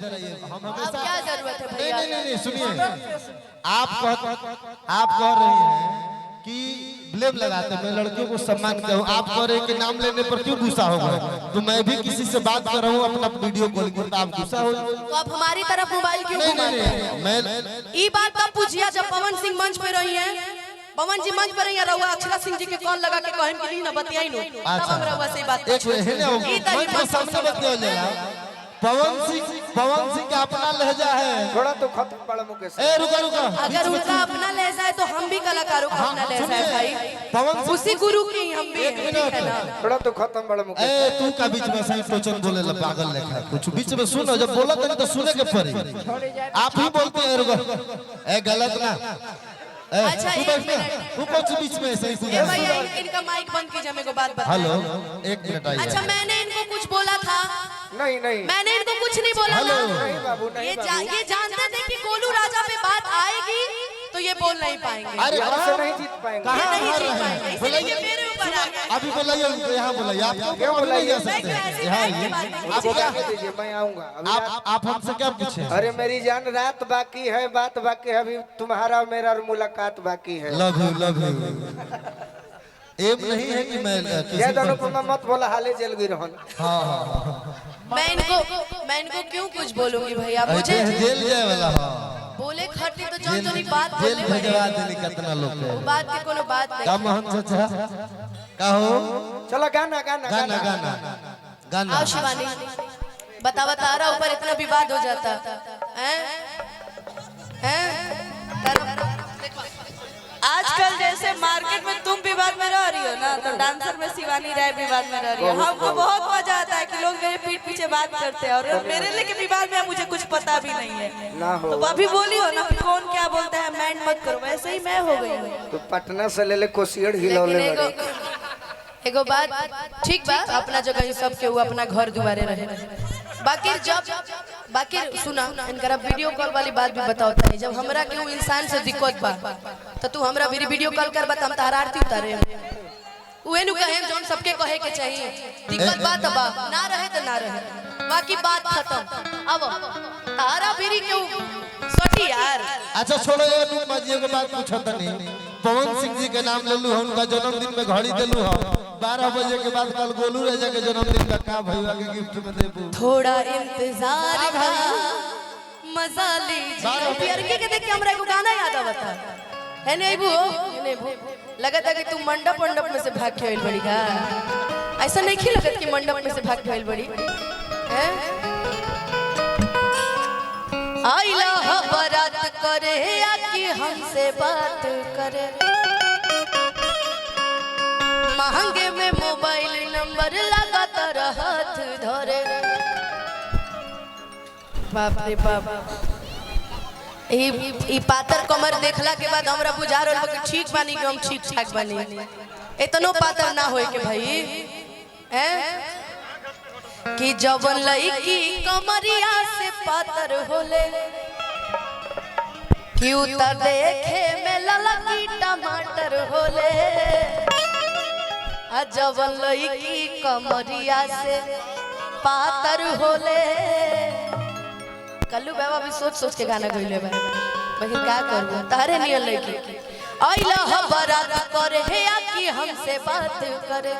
इधर आइए। हम हमेशा क्या जरूरत है भैया? नहीं सुनिए, आप कह रही हैं कि ब्लेम लगाते, मैं लड़कियों को सम्मान करता हूँ, आप कह रहे हैं कि नाम लेने पर क्यों गुस्सा हो गए? तो मैं भी किसी से बात कर रहा हूँ अपना वीडियो कॉल करता, आप गुस्सा हो? तो आप हमारी तरफ मोबाइल क्यों घुमाते हैं? मैं ये बात तब पूछिए जब पवन सिंह मंच पे रही हैं। पवन जी मंच पर रही रहुआ अक्षरा सिंह जी के कॉल लगा के कहन कि ना बतियाई नो, तब हम रहुआ से बात एक है ना मंच सामने बतिया जाला। पवन सिंह का अपना लहजा है, थोड़ा तो खत्म पड़ा मुकेश। ए रुका अगर उनका अपना लहजा है तो हम भी कलाकारों का अपना लहजा है भाई, उसी गुरु की हम भी हैं, ठीक है ना? थोड़ा तो खत्म पड़ा मुकेश। ए तू का बीच में सही टोचन बोले ला पागल लेखा, कुछ बीच में सुनो, जब बोला तो सुने के पड़ी। आप ही बोलते हैं रुका, ए गलत ना। अच्छा एक मिनट, तू कौन सी बीच में ऐसे ही ये भैया इनका माइक बंद कीजिए, मेरे को बात बताएं। हेलो एक मिनट आइए। अच्छा मैंने इनको कुछ बोला था? नहीं मैंने इनको कुछ नहीं बोला हेलो। ना। नहीं बाबू, नहीं ये बाबू। ये जानते थे कि गोलू राजा पे बात आएगी तो ये बोल नहीं पाएंगे, अरे हमसे नहीं जीत पाएंगे। ये कहाँ नहीं हार जीत रहे पाएंगे, हैं? इसलिए ये मेरे ऊपर आ गए। अभी बुलाइए उनको, यहाँ बुलाइए। आप क्यों बुलाइए? मैं क्यों ऐसे बैठ के बात नहीं आपको कीजिए? कहने दीजिए, मैं आऊंगा अभी रात। आप हमसे क्या पूछे? अरे मेरी जान, रात बाकी है, बात बाकी है, अभी तुम्हारा और मेरा मुलाकात बाकी है। लव यू एम नहीं है कि मैं ये दोनों को मत बोला, हाले जेल गई रहन। मैं इनको क्यों कुछ बोलूंगी भैया? मुझे जेल जाए वाला बोले खटी तो जौन जोनी बात जेल बोलने भेजवा वाली, देनी कितना लोग वो बात के कोनो बात का नहीं। मोहन चाचा का हो चलो गाना गाना गाना गाना गाना गाना आओ शिवानी, बता रहा ऊपर इतना विवाद हो जाता हैं? आजकल जैसे मार्केट में तुम विवाद में रह रही हो ना, तो डांसर में शिवानी राय विवाद में रह रही है। हमको बहुत मजा आता है कि लोग मेरे पीठ पीछे बात करते हैं, और मेरे लेके विवाद में मुझे कुछ पता भी नहीं है ना हो। तो अभी बोली हो ना कि कौन क्या बोलता है, मैंड मत करो, वैसे ही मैं हो गई हूँ। तो पटना से ले कोसियड़ लेकिन हिलौले एगो बात ठीक बा, अपना जगह सब के वो अपना घर दुआरे रहे। बाकी सुना, इनकरा वीडियो कॉल वाली बात भी बताओ तनी। जब हमरा के वो इंसान से दिक्कत बा तो तू हमरा वीडियो कॉल कर बता, हम तार आरती उतारे उहे नु कहे जोन सबके कहे के चाहिए। दिक्कत बात बा, ना रहे तो ना रहे, बाकी बात खत्म। अब तारा बीरी क्यों सटी यार? अच्छा छोड़ो, ये नुक मजिए के बात पूछो तनी। पवन सिंह जी के नाम ले लू, उनका जन्मदिन में घड़ी देलू हो, 12 बजे के बाद कल गोलू राजा के जन्मदिन का का भईवा के गिफ्ट में देबू। थोड़ा इंतजार का मजा लीजिए। पियरकी के देख के हमरा एगो गाना याद आवता है नहीं बू, लगा था कि तू मंडप में से भाग के आइल बड़ी का। ऐसा नहीं खी लगत कि मंडप में से भाग के आइल बड़ी हैं? आइला हो बारात करे या कि हमसे बात करे, महंगे में मोबाइल नंबर लगातार हाथ धरे। बाप रे बाप, ई पातर कमर देखला के बाद हमरा बुझा रहल कि ठीक बानी कि हम ठीक ठाक बानी। इतनो पातर ना होए के भाई हैं कि जवन लईकी कमरिया से पातर होले कि उतर देखे में ललकी टमाटर होले, आ जवन लईकी कमरिया से पातर होले। कल्लू बाबा भी सोच के गाना गइले बा, लेकिन का करबो तारे नियर लईकी आइला ह बारात करे है या कि हमसे बात करे,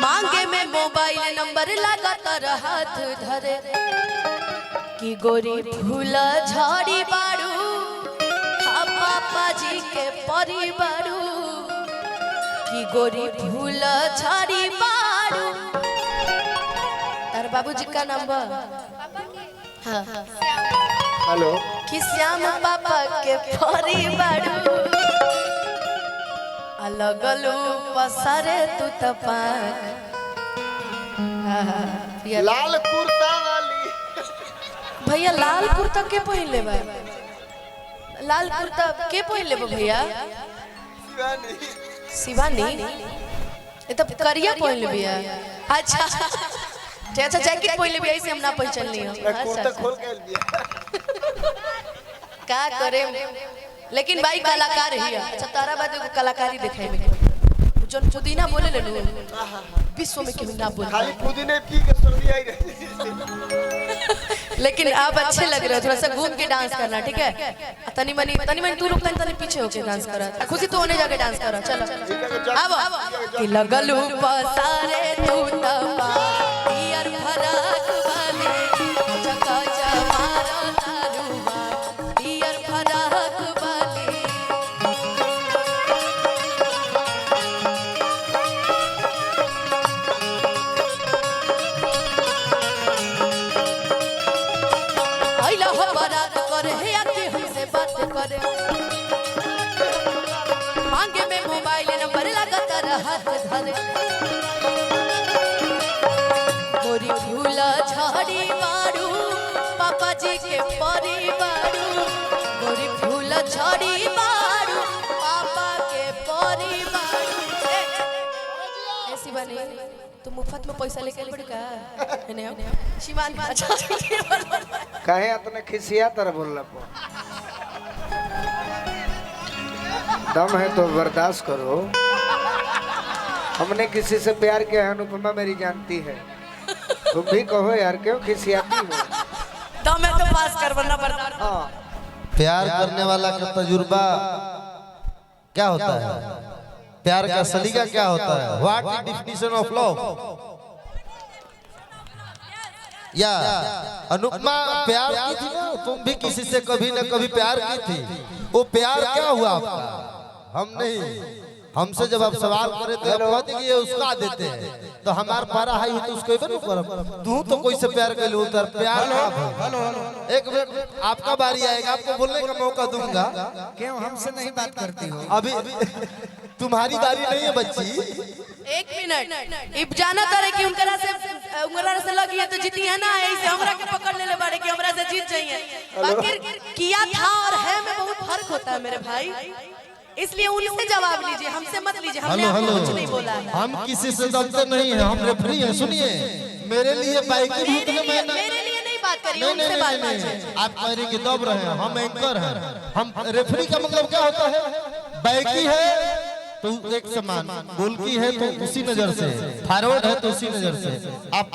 मांगे में मोबाइल नंबर लगातार हाथ धरे। कि गोरी फूला झाड़ी बाड़ू, हाँ पापा जी के परी बाड़ू, कि गोरी फूला झाड़ी बाड़ू। तार बाबूजी का नाम बा? हाँ हेलो, कि श्याम पापा के परी बाड़ू, अलगलू पसारे तू तपाक। लाल कुर्ता वाली भैया लाल कुर्ता के पहन बा? लाल कुर्ता के पहन बा भैया? शिवानी ये तो करिया पहन बिया। अच्छा अच्छा जैकेट पहन बिया, ऐसे हम ना पहचान लियो। कुर्ता खोल के दिया का करे, लेकिन भाई कलाकार ही है। अच्छा तारा बाद एगो कलाकारी दिखाई में जोन पुदीना बोले ले विश्व में केहू ना बोले। खाली पुदीने पी के सर्दी आई रही। लेकिन आप अच्छे लग रहे हो, थोड़ा सा घूम के डांस करना, ठीक है? तनी मनी तू रुक, तनी पीछे होके डांस करा। खुशी तो होने जाके डांस करा, चलो अब कि लगलू पसारे तू तबा यार फराक वाले चका चमारा तारुबा यार फराक वाले। आइला हो बारात करे है आके हमसे बात करे, मांगे में मोबाइल नंबर लगातार हाथ धरे, मोरी फूला झाड़ी मारू पापा जी के परिवारू, मोरी फूला झाड़ी मारू पापा के परिवारू। ऐसी बनी तुम मुफ्त में पैसा लेके पड़ का है ने शिवान अच्छा कहे इतने खिसिया तरह बोलना पो दम है तो बर्दाश्त करो। हमने किसी से प्यार किया है, अनुपमा मेरी जानती है। तुम भी कहो यार, क्यों खिसियाती हो? दम है तो पास कर वरना बर्दाश्त। हाँ प्यार करने वाला का तजुर्बा क्या होता है, प्यार का सलीका क्या होता है, what is definition of love. या अनुपमा प्यार की थी ना, तुम भी किसी से कभी न कभी प्यार की थी। वो प्यार क्या हुआ आपका? हम नहीं, हमसे जब आप सवाल करे तो आप कहते कि ये उसका देते हैं, तो हमार पारा हाई हो तो उसको इवन करब। तू तो कोई से प्यार कर लो, उधर प्यार हेलो एक मिनट, आपका बारी आएगा, आपको बोलने का मौका दूंगा। क्यों हमसे नहीं बात करती हो? अभी तुम्हारी बारी नहीं है बच्ची। एक मिनट, इब जाना तारे कि उनकरा से लगी है तो जीती है ना, ऐसे हमरा के पकड़ ले बारे कि हमरा से जीत जाइए। बाकी किया था और है में बहुत फर्क होता है मेरे भाई, इसलिए उनसे जवाब लीजिए, हमसे मत लीजिए। हमने आपको कुछ नहीं बोला है। हम किसी से डरते नहीं है, हम रेफरी हैं। सुनिए, मेरे लिए बाइकिंग रूट में मैंने मेरे लिए नहीं बात करिए, नहीं उनसे नहीं बात नहीं, कीजिए। नहीं आप कह रहे कि दब रहे हैं, हम एंकर हैं। हम रेफरी का मतलब क्या होता है, बैकी है तो एक समान, गोल की है तो उसी नजर से, फॉरवर्ड है तो उसी नजर से। आप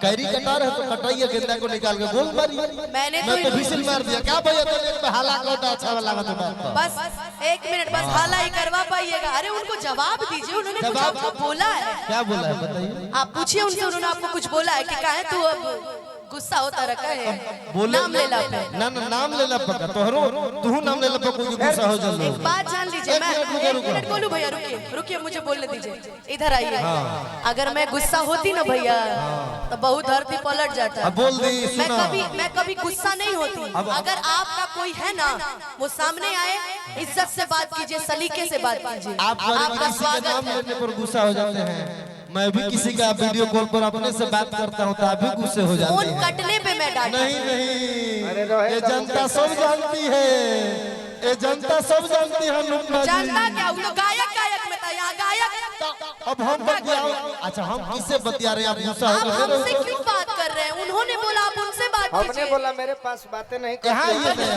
कैरी कटार है तो कटाइए, गेंदा को निकाल के गोल मारिए। मैंने मैं तो विसिल मार दिया, क्या भैया तो हाला कोटा अच्छा वाला तो बस एक मिनट, बस हाला ही करवा पाइएगा। अरे उनको जवाब दीजिए, उन्होंने कुछ जवाब- आपको बोला है। क्या बोला है बताइए। आप पूछिए उनसे, उन्होंने आपको कुछ बोला है कि काहे तू अब गुस्सा होता रखा है? बोले नाम ले ला अपना। ना ना नाम ले ला पक्का, तोहरो तू नाम ले ला पक्का, कोई गुस्सा हो जल्दी। एक बात जान लीजिए, मैं एक मिनट बोलूं भैया, रुकिए रुकिए, मुझे बोलने दीजिए, इधर आइए। अगर मैं गुस्सा होती ना भैया तो बहुत धरती पलट जाता है। अब बोल दी, सुना। मैं कभी गुस्सा नहीं होती। अगर आपका कोई है ना, वो सामने आए, इज्जत से बात कीजिए, सलीके से बात कीजिए। आप आपका किसी का नाम स्वागत है। लेने पर गुस्सा हो जाते हैं। मैं भी किसी का वीडियो कॉल पर अपने से बात करता हूँ तो आप भी गुस्से हो जाते फोन हैं। कटने पे मैं डांटती नहीं हूँ। नहीं, अरे रोहित, ये जनता सब जानती है, ये जनता सब जानती है अनुपमा जी। जानता क्या, वो तो गायक में था, यहाँ गायक। अब हम बतियाओ, अच्छा हम किससे बतिया रहे हैं, आप गुस्सा आप हो हमसे रहे क्यों बात कर रहे हैं? उन्होंने बोला, आप उनसे बात हमने कीजिए। बोला मेरे पास बातें नहीं यहाँ करती। ये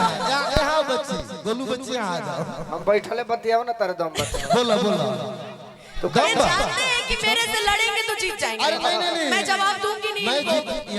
यहाँ बच्ची गोलू बच्ची यहाँ आ जाओ, हम बैठले बतियाओ ना, तेरे दम बताओ। बोला बोला तो ये जानते हैं कि मेरे से लड़ेंगे तो जीत जाएंगे। अरे नहीं नहीं नहीं, मैं जवाब दूंगी नहीं मैं इनको। जीत- यहाँ